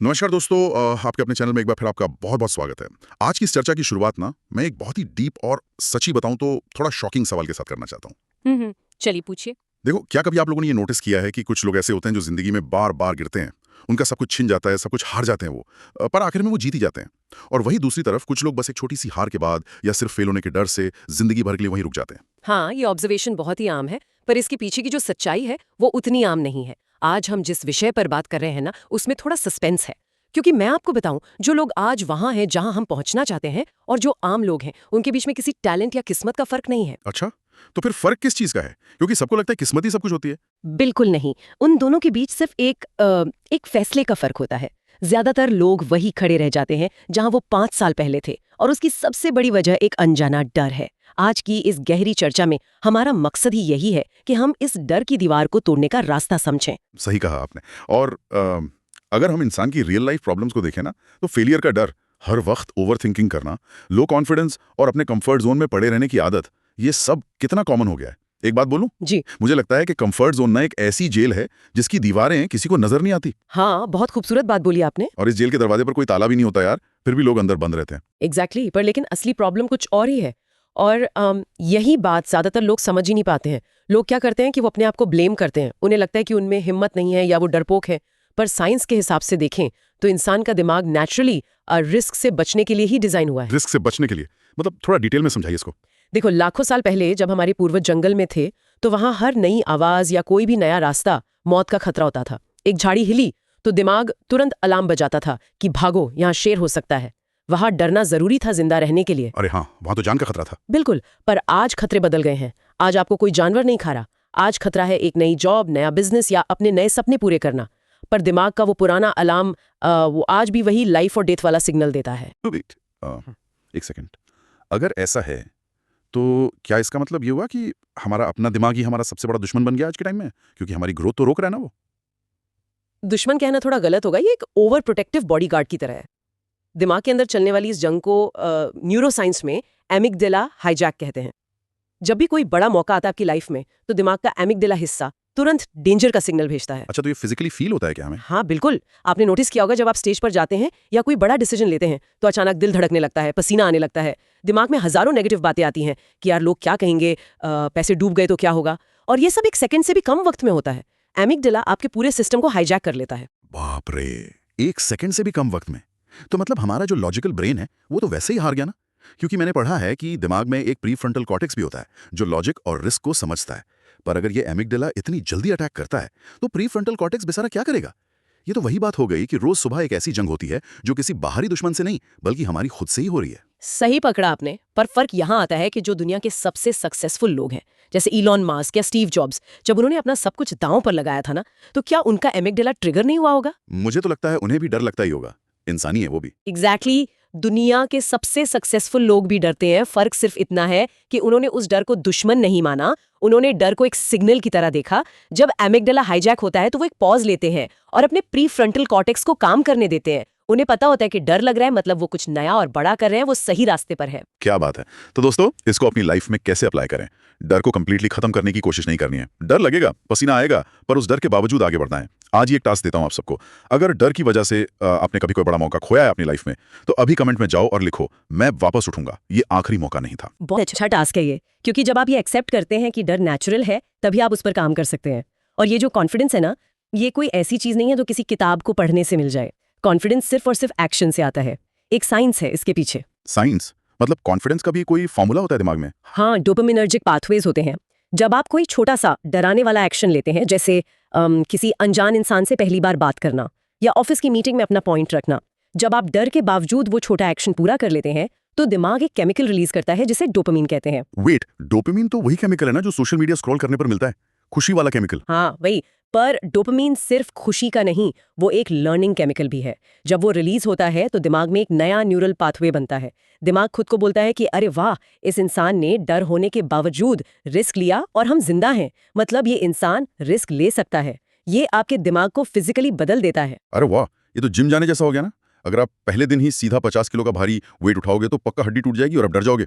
नमस्कार दोस्तों, आपके अपने चैनल में एक बार फिर आपका बहुत बहुत स्वागत है। आज की इस चर्चा की शुरुआत ना मैं एक बहुत ही डीप और सच्ची बताऊं तो थोड़ा शॉकिंग सवाल के साथ करना चाहता हूं। चलिए पूछिए। देखो, क्या कभी आप लोगों ने ये नोटिस किया है कि कुछ लोग ऐसे होते हैं जो जिंदगी में बार बार गिरते हैं, उनका सब कुछ छिन जाता है, सब कुछ हार जाते हैं वो, पर आखिर में वो जीत ही जाते हैं। और वही दूसरी तरफ कुछ लोग बस एक छोटी सी हार के बाद या सिर्फ फेल होने के डर से जिंदगी भर के लिए वहीं रुक जाते हैं। हाँ, ये ऑब्जर्वेशन बहुत ही आम है, पर इसके पीछे की जो सच्चाई है वो उतनी आम नहीं है। आज हम जिस विषय पर बात कर रहे हैं ना, उसमें थोड़ा सस्पेंस है। क्योंकि मैं आपको बताऊं, जो लोग आज वहां हैं जहां हम पहुंचना चाहते हैं, और जो आम लोग हैं, उनके बीच में किसी टैलेंट या किस्मत का फर्क नहीं है। अच्छा, तो फिर फर्क किस चीज का है? क्योंकि सबको लगता है किस्मत ही सब कुछ होती है। बिल्कुल नहीं। उन दोनों के बीच सिर्फ एक फैसले का फर्क होता है। ज्यादातर लोग वही खड़े रह जाते हैं जहां वो 5 साल पहले थे, और उसकी सबसे बड़ी वजह एक अनजाना डर है। आज की इस गहरी चर्चा में हमारा मकसद ही यही है कि हम इस डर की दीवार को तोड़ने का रास्ता समझें। सही कहा आपने। और अगर हम इंसान की रियल लाइफ प्रॉब्लम्स को देखें ना, तो फेलियर का डर, हर वक्त ओवर थिंकिंग करना, लो कॉन्फिडेंस और अपने कंफर्ट जोन में पड़े रहने की आदत, ये सब कितना कॉमन हो गया है। एक बात बोलूं, जी। मुझे लगता है कि कंफर्ट जोन ना एक ऐसी जेल है जिसकी दीवारें किसी को नजर नहीं आती। हाँ, बहुत खूबसूरत बात बोली आपने। और इस जेल के दरवाजे पर कोई ताला भी नहीं होता यार, फिर भी लोग अंदर बंद रहते हैं। एग्जैक्टली, पर लेकिन असली प्रॉब्लम कुछ और ही है। और यही बात ज्यादातर लोग समझ ही नहीं पाते हैं। लोग क्या करते हैं कि वो अपने आप को ब्लेम करते हैं। उन्हें लगता है कि उनमें हिम्मत नहीं है या वो डरपोक है। पर साइंस के हिसाब से देखें तो इंसान का दिमाग नेचुरली रिस्क से बचने के लिए ही डिजाइन हुआ है। रिस्क से बचने के लिए मतलब थोड़ा डिटेल में समझाइए इसको। देखो, लाखों साल पहले जब हमारे पूर्वज जंगल में थे, तो वहां हर नई आवाज या कोई भी नया रास्ता मौत का खतरा होता था। एक झाड़ी हिली तो दिमाग तुरंत अलार्म बजाता था कि भागो, यहाँ शेर हो सकता है। वहां डरना जरूरी था जिंदा रहने के लिए। अरे हाँ, वहां तो जान का खतरा था। बिल्कुल। पर आज खतरे बदल गए हैं। आज आपको कोई जानवर नहीं खा रहा। आज खतरा है एक नई जॉब, नया बिजनेस या अपने नए सपने पूरे करना। पर दिमाग का वो पुराना अलार्म, वो आज भी वही लाइफ और डेथ वाला सिग्नल देता है। वेट, एक सेकंड। अगर ऐसा है तो क्या इसका मतलब ये हुआ कि हमारा अपना दिमाग ही हमारा सबसे बड़ा दुश्मन बन गया आज के टाइम में? क्योंकि हमारी ग्रोथ तो रोक रहा है ना वो। दुश्मन कहना थोड़ा गलत होगा। ये एक ओवर प्रोटेक्टिव बॉडीगार्ड की तरह है। दिमाग के अंदर चलने वाली इस जंग को न्यूरोसाइंस में एमिगडाला हाईजैक कहते हैं। जब भी कोई बड़ा मौका आता है आपकी लाइफ में, तो दिमाग का एमिगडाला हिस्सा तुरंत डेंजर का सिग्नल भेजता है। अच्छा, तो ये फिजिकली फील होता है क्या हमें? हाँ बिल्कुल। आपने नोटिस किया होगा, जब आप स्टेज पर जाते हैं या कोई बड़ा डिसीजन लेते हैं, तो अचानक दिल धड़कने लगता है, पसीना आने लगता है। दिमाग में हजारों नेगेटिव बातें आती हैं कि यार लोग क्या कहेंगे, पैसे डूब गए तो क्या होगा। और ये सब एक सेकंड से भी कम वक्त में होता है। एमिगडाला आपके पूरे सिस्टम को हाईजैक कर लेता है। बाप रे, एक सेकंड से भी कम वक्त में? तो मतलब हमारा जो लॉजिकल ब्रेन है वो तो वैसे ही हार गया ना। क्योंकि मैंने पढ़ा है कि दिमाग में एक प्रीफ्रंटल कॉर्टेक्स भी होता है जो लॉजिक और रिस्क को समझता है। पर अगर ये एमिगडाला इतनी जल्दी अटैक करता है तो प्रीफ्रंटल कॉर्टेक्स बेचारा क्या करेगा? ये तो वही बात हो गई कि रोज सुबह एक ऐसी जंग होती है जो किसी बाहरी दुश्मन से नहीं बल्कि हमारी खुद से ही हो रही है। सही पकड़ा आपने। पर फर्क यहाँ आता है कि जो दुनिया के सबसे सक्सेसफुल लोग हैं, जैसे इलॉन मास्क या स्टीव जॉब्स, जब उन्होंने अपना सब कुछ दांव पर लगाया था ना, तो क्या उनका एमिगडाला ट्रिगर नहीं हुआ होगा? मुझे तो लगता है उन्हें भी डर लगता ही होगा। इंसानी है वो भी। एग्जैक्टली। दुनिया के सबसे सक्सेसफुल लोग भी डरते हैं। फर्क सिर्फ इतना है कि उन्होंने उस डर को दुश्मन नहीं माना, उन्होंने डर को एक सिग्नल की तरह देखा। जब एमिगडाला हाईजैक होता है तो वो एक पॉज लेते हैं और अपने प्री फ्रंटल कॉर्टेक्स को काम करने देते हैं। उन्हें पता होता है कि डर लग रहा है, मतलब वो कुछ नया और बड़ा कर रहे हैं, वो सही रास्ते पर है। क्या बात है। तो दोस्तों, इसको अपनी लाइफ में कैसे अप्लाई करें? डर को कंप्लीटली खत्म करने की कोशिश नहीं करनी है। डर लगेगा, पसीना आएगा, पर उस डर के बावजूद आगे बढ़ना है। आज ही एक टास्क देता हूं आप सबको। अगर डर की वजह से आपने कभी कोई बड़ा मौका खोया है अपनी लाइफ में, तो अभी कमेंट में जाओ और लिखो, मैं वापस उठूंगा, ये आखिरी मौका नहीं था। बहुत अच्छा टास्क है ये, क्योंकि जब आप ये एक्सेप्ट करते हैं कि डर नेचुरल है, तभी आप उस पर काम कर सकते हैं। और ये जो कॉन्फिडेंस है ना, ये कोई ऐसी चीज नहीं है जो किसी किताब को पढ़ने से मिल जाए। कॉन्फिडेंस सिर्फ और सिर्फ एक्शन से आता है। एक साइंस है इसके पीछे। साइंस? मतलब कॉन्फिडेंस का भी कोई फॉर्मूला होता है दिमाग में? हाँ, डोपामिनर्जिक पाथवेज होते हैं। जब आप कोई छोटा सा डराने वाला एक्शन लेते हैं, जैसे किसी अनजान इंसान से पहली बार बात करना या ऑफिस की मीटिंग में अपना पॉइंट रखना, जब आप डर के बावजूद वो छोटा एक्शन पूरा कर लेते हैं, तो दिमाग एक केमिकल रिलीज करता है जिसे डोपामिन कहते हैं। वेट, डोपामिन तो वही केमिकल है ना जो सोशल मीडिया स्क्रॉल करने पर मिलता है, खुशी वाला केमिकल? हाँ वही। पर डोपामिन सिर्फ खुशी का नहीं, वो एक लर्निंग केमिकल भी है। जब वो रिलीज होता है तो दिमाग में एक नया न्यूरल पाथवे बनता है। दिमाग खुद को बोलता है कि अरे वाह, इस इंसान ने डर होने के बावजूद रिस्क लिया और हम जिंदा हैं, मतलब ये इंसान रिस्क ले सकता है। ये आपके दिमाग को फिजिकली बदल देता है। अरे वाह, ये तो जिम जाने जैसा हो गया ना। अगर आप पहले दिन ही सीधा 50 किलो का भारी वेट उठाओगे तो पक्का हड्डी टूट जाएगी और आप डर जाओगे।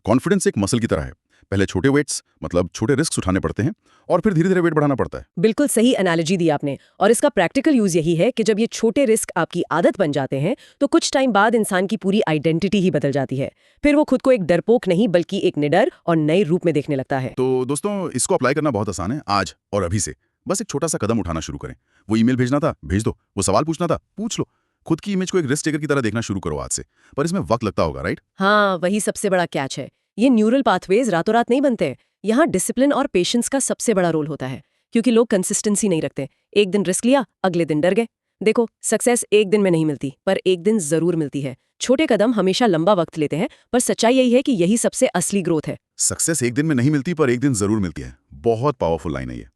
कॉन्फिडेंस एक मसल की तरह है। पहले छोटे वेट्स मतलब छोटे रिस्क उठाने पड़ते हैं और फिर धीरे धीरे वेट बढ़ाना पड़ता है। बिल्कुल सही एनालॉजी दी आपने। और इसका प्रैक्टिकल यूज यही है कि जब ये छोटे रिस्क आपकी आदत बन जाते हैं तो कुछ टाइम बाद इंसान की पूरी आइडेंटिटी ही बदल जाती है। फिर वो खुद को एक डरपोक नहीं बल्कि एक निडर और नए रूप में देखने लगता है। तो दोस्तों, इसको अप्लाई करना बहुत आसान है आज और अभी से। बस एक छोटा सा कदम उठाना शुरू करें। वो ईमेल भेजना था, भेज दो। वो सवाल पूछना था, पूछ लो। खुद की इमेज को एक रिस्क टेकर की तरह देखना शुरू करो आज से। पर इसमें वक्त लगता होगा, राइट? हाँ, वही सबसे बड़ा कैच है। ये न्यूरल पाथवेज रातों रात नहीं बनते। यहाँ डिसिप्लिन और पेशेंस का सबसे बड़ा रोल होता है, क्योंकि लोग कंसिस्टेंसी नहीं रखते। एक दिन रिस्क लिया, अगले दिन डर गए। देखो, सक्सेस एक दिन में नहीं मिलती, पर एक दिन जरूर मिलती है। छोटे कदम हमेशा लंबा वक्त लेते हैं, पर सच्चाई यही है कि यही सबसे असली ग्रोथ है। सक्सेस एक दिन में नहीं मिलती, पर एक दिन जरूर मिलती है। बहुत पावरफुल लाइन है ये।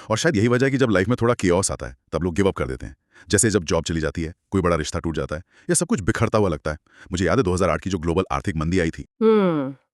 और शायद यही वजह है कि जब लाइफ में थोड़ा केओस आता है तब लोग गिव अप कर देते हैं। जैसे जब जॉब चली जाती है, कोई बड़ा रिश्ता टूट जाता है या सब कुछ बिखरता हुआ लगता है। मुझे याद है 2008 की जो ग्लोबल आर्थिक मंदी आई थी।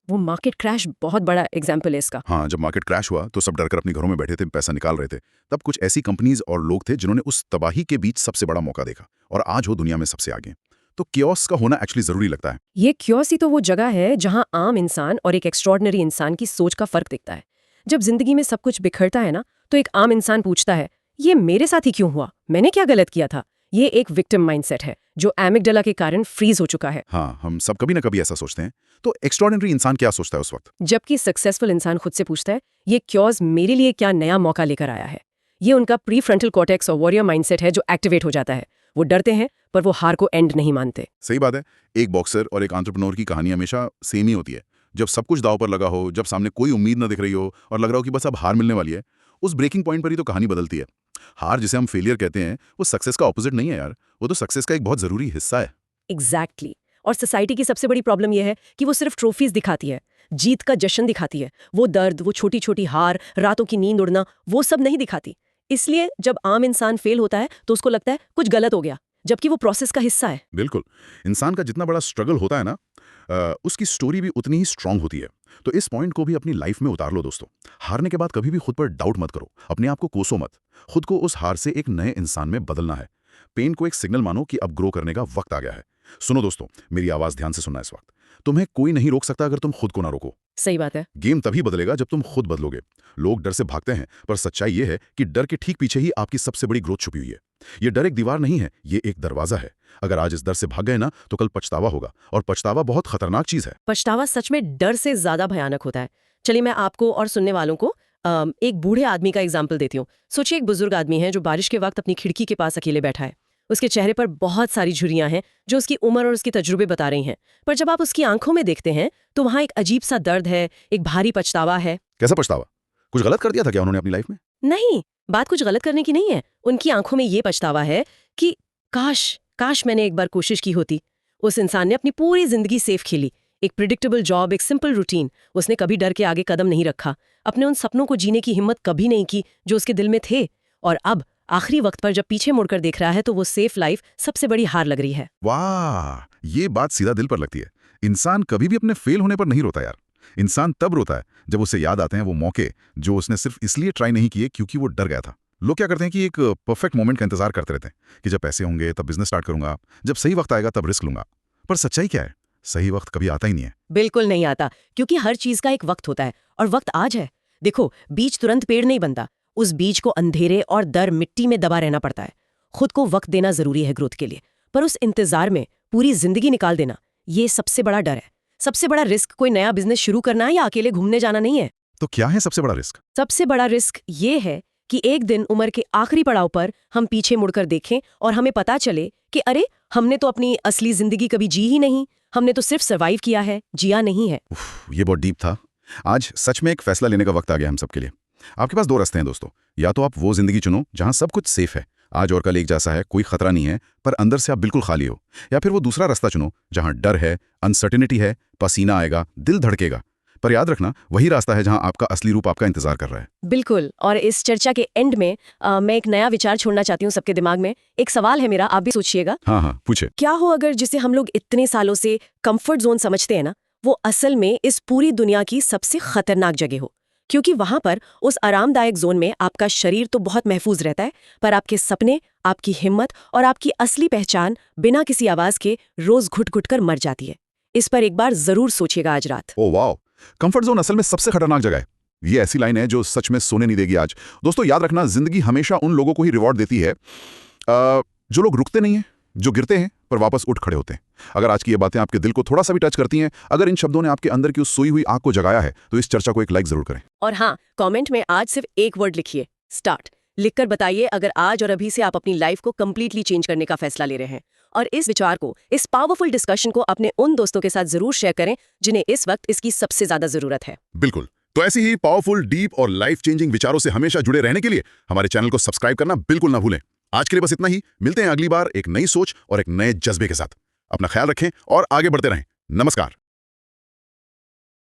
वो मार्केट क्रैश बहुत बड़ा एग्जाम्पल है इसका। हाँ, जब मार्केट क्रैश हुआ तो सब डरकर अपने घरों में बैठे थे, पैसा निकाल रहे थे। तब कुछ ऐसी कंपनीज और लोग थे जिन्होंने उस तबाही के बीच सबसे बड़ा मौका देखा और आज वो दुनिया में सबसे आगे। तो कियोस्क का होना एक्चुअली जरूरी लगता है। ये क्योस ही तो वो जगह है जहां आम इंसान और एक एक्स्ट्रॉर्डिनरी इंसान की सोच का फर्क दिखता है। जब जिंदगी में सब कुछ बिखरता है ना, तो एक आम इंसान पूछता है, ये मेरे साथ ही क्यों हुआ, मैंने क्या गलत किया था। ये एक विक्टिम माइंडसेट है जो एमिगडाला के कारण फ्रीज हो चुका है। हाँ, हम सब कभी ना कभी ऐसा सोचते हैं। तो एक्स्ट्रॉर्डिनरी इंसान क्या सोचता है उस वक्त? जबकि सक्सेसफुल इंसान खुद से पूछता है, ये क्योस मेरे लिए क्या नया मौका लेकर आया है। ये उनका प्री फ्रंटल कॉर्टेक्स और वॉरियर माइंडसेट है जो एक्टिवेट हो जाता है। वो डरते हैं, पर वो हार को एंड नहीं मानते। सही बात है। एक बॉक्सर और एक एंटरप्रेन्योर की कहानी हमेशा सेम ही होती है। जब सब कुछ दांव पर लगा हो, जब सामने कोई उम्मीद न दिख रही हो और लग रहा हो कि बस अब हार मिलने वाली है, उस ब्रेकिंग पॉइंट पर ही तो कहानी बदलती है। हार, जिसे हम फेलियर कहते हैं, वो सक्सेस का ऑपोजिट नहीं है यार। वो तो सक्सेस का एक बहुत जरूरी हिस्सा है। एग्जैक्टली। और सोसाइटी की सबसे बड़ी प्रॉब्लम यह है कि वो सिर्फ ट्रॉफीज दिखाती है, जीत का जश्न दिखाती है। वो दर्द, वो छोटी छोटी हार, रातों की नींद उड़ना, वो सब नहीं दिखाती। इसलिए जब आम इंसान फेल होता है तो उसको लगता है कुछ गलत हो गया, जबकि वो प्रोसेस का हिस्सा है। बिल्कुल। इंसान का जितना बड़ा स्ट्रगल होता है ना, उसकी स्टोरी भी उतनी ही स्ट्रांग होती है। तो इस पॉइंट को भी अपनी लाइफ में उतार लो दोस्तों। हारने के बाद कभी भी खुद पर डाउट मत करो, अपने आप को कोसो मत। खुद को उस हार से एक नए इंसान में बदलना है। पेन को एक सिग्नल मानो कि अब ग्रो करने का वक्त आ गया है। सुनो दोस्तों, मेरी आवाज ध्यान से सुनना इस वक्त। तुम्हें कोई नहीं रोक सकता अगर तुम खुद को ना रोको। सही बात है। गेम तभी बदलेगा जब तुम खुद बदलोगे। लोग डर से भागते हैं, पर सच्चाई ये है कि डर के ठीक पीछे ही आपकी सबसे बड़ी ग्रोथ छुपी हुई है। ये डर एक दीवार नहीं है, ये एक दरवाजा है। अगर आज इस डर से भाग गए ना, तो कल पछतावा होगा, और पछतावा बहुत खतरनाक चीज है। पछतावा सच में डर से ज्यादा भयानक होता है। चलिए मैं आपको और सुनने वालों को एक बूढ़े आदमी का एग्जाम्पल देती हूँ। सोचिए, एक बुजुर्ग आदमी है जो बारिश के वक्त अपनी खिड़की के पास अकेले बैठा है। उसके चेहरे पर बहुत सारी झुर्रियां हैं जो उसकी उम्र और उसके तजुर्बे बता रही हैं। पर जब आप उसकी आंखों में देखते हैं तो वहां एक अजीब सा दर्द है, एक भारी पछतावा है। कैसा पछतावा? कुछ गलत कर दिया था क्या उन्होंने अपनी लाइफ में? नहीं, बात कुछ गलत करने की नहीं है। उनकी आंखों में ये पछतावा है कि काश मैंने एक बार कोशिश की होती। उस इंसान ने अपनी पूरी जिंदगी सेफ खेली, एक प्रिडिक्टेबल जॉब, एक सिंपल रूटीन। उसने कभी डर के आगे कदम नहीं रखा, अपने उन सपनों को जीने की हिम्मत कभी नहीं की जो उसके दिल में थे। और अब आखिरी वक्त पर जब पीछे मुड़कर देख रहा है तो वो सेफ लाइफ सबसे बड़ी हार लग रही है। वाह, ये बात सीधा दिल पर लगती है। इंसान कभी भी अपने फेल होने पर नहीं रोता यार। इंसान तब रोता है जब उसे याद आते हैं वो मौके जो उसने सिर्फ इसलिए ट्राई नहीं किए क्योंकि वो डर गया था। लोग क्या करते हैं कि एक परफेक्ट मोमेंट का इंतजार करते रहते हैं कि जब पैसे होंगे तब बिजनेस स्टार्ट करूंगा, जब सही वक्त आएगा तब रिस्क लूंगा। पर सच्चाई क्या है? सही वक्त कभी आता ही नहीं है। बिल्कुल नहीं आता, क्योंकि हर चीज का एक वक्त होता है और वक्त आज है। देखो, बीज तुरंत पेड़ नहीं बनता। उस बीज को अंधेरे और दर मिट्टी में दबा रहना पड़ता है। खुद को वक्त देना जरूरी है ग्रोथ के लिए, पर उस इंतजार में पूरी जिंदगी निकाल देना, ये सबसे बड़ा डर है। सबसे बड़ा रिस्क कोई नया बिजनेस शुरू करना या अकेले घूमने जाना नहीं है। तो क्या है सबसे बड़ा रिस्क? सबसे बड़ा रिस्क ये है कि एक दिन उम्र के आखिरी पड़ाव पर हम पीछे मुड़कर देखें और हमें पता चले कि अरे, हमने तो अपनी असली जिंदगी कभी जी ही नहीं। हमने तो सिर्फ सर्वाइव किया है, जिया नहीं है। ये बहुत डीप था। आज सच में एक फैसला लेने का वक्त आ गया हम सबके लिए। आपके पास दो रास्ते हैं दोस्तों। या तो आप वो जिंदगी चुनो जहां सब कुछ सेफ है, आज और कल एक जैसा है, कोई खतरा नहीं है, पर अंदर से आप बिल्कुल खाली हो। या फिर वो दूसरा रास्ता चुनो जहां डर है, अनसर्टेनिटी है, पसीना आएगा, दिल धड़केगा, पर याद रखना वही रास्ता है जहां आपका असली रूप आपका इंतजार कर रहा है। बिल्कुल। और इस चर्चा के एंड में मैं एक नया विचार छोड़ना चाहती हूँ सबके दिमाग में। एक सवाल है मेरा, आप भी सोचिएगा। हाँ, पूछे। क्या हो अगर जिसे हम लोग इतने सालों से कंफर्ट जोन समझते हैं ना, वो असल में इस पूरी दुनिया की सबसे खतरनाक जगह हो? क्योंकि वहां पर उस आरामदायक जोन में आपका शरीर तो बहुत महफूज रहता है, पर आपके सपने, आपकी हिम्मत और आपकी असली पहचान बिना किसी आवाज के रोज घुट घुट कर मर जाती है। इस पर एक बार जरूर सोचिएगा आज रात। ओह वाह, कंफर्ट जोन असल में सबसे खतरनाक जगह है। ये ऐसी लाइन है जो सच में सोने नहीं देगी आज। दोस्तों याद रखना, जिंदगी हमेशा उन लोगों को ही रिवॉर्ड देती है जो लोग रुकते नहीं हैं, जो गिरते हैं पर वापस उठ खड़े होते हैं। अगर आज की ये बातें आपके दिल को थोड़ा सा भी टच करती हैं, अगर इन शब्दों ने आपके अंदर की उस सोई हुई आग को जगाया है, तो इस चर्चा को एक लाइक जरूर करें। और हाँ, कमेंट में आज सिर्फ एक वर्ड लिखिए, स्टार्ट। लिखकर बताइए अगर आज और अभी से आप अपनी लाइफ को कंप्लीटली चेंज करने का फैसला ले रहे हैं। और इस विचार को, इस पावरफुल डिस्कशन को अपने उन दोस्तों के साथ जरूर शेयर करें जिन्हें इस वक्त इसकी सबसे ज्यादा जरूरत है। बिल्कुल। तो ऐसी ही पावरफुल, डीप और लाइफ चेंजिंग विचारों से हमेशा जुड़े रहने के लिए हमारे चैनल को सब्सक्राइब करना बिल्कुल ना भूलें। आज के लिए बस इतना ही। मिलते हैं अगली बार एक नई सोच और एक नए जज्बे के साथ। अपना ख्याल रखें और आगे बढ़ते रहें। नमस्कार।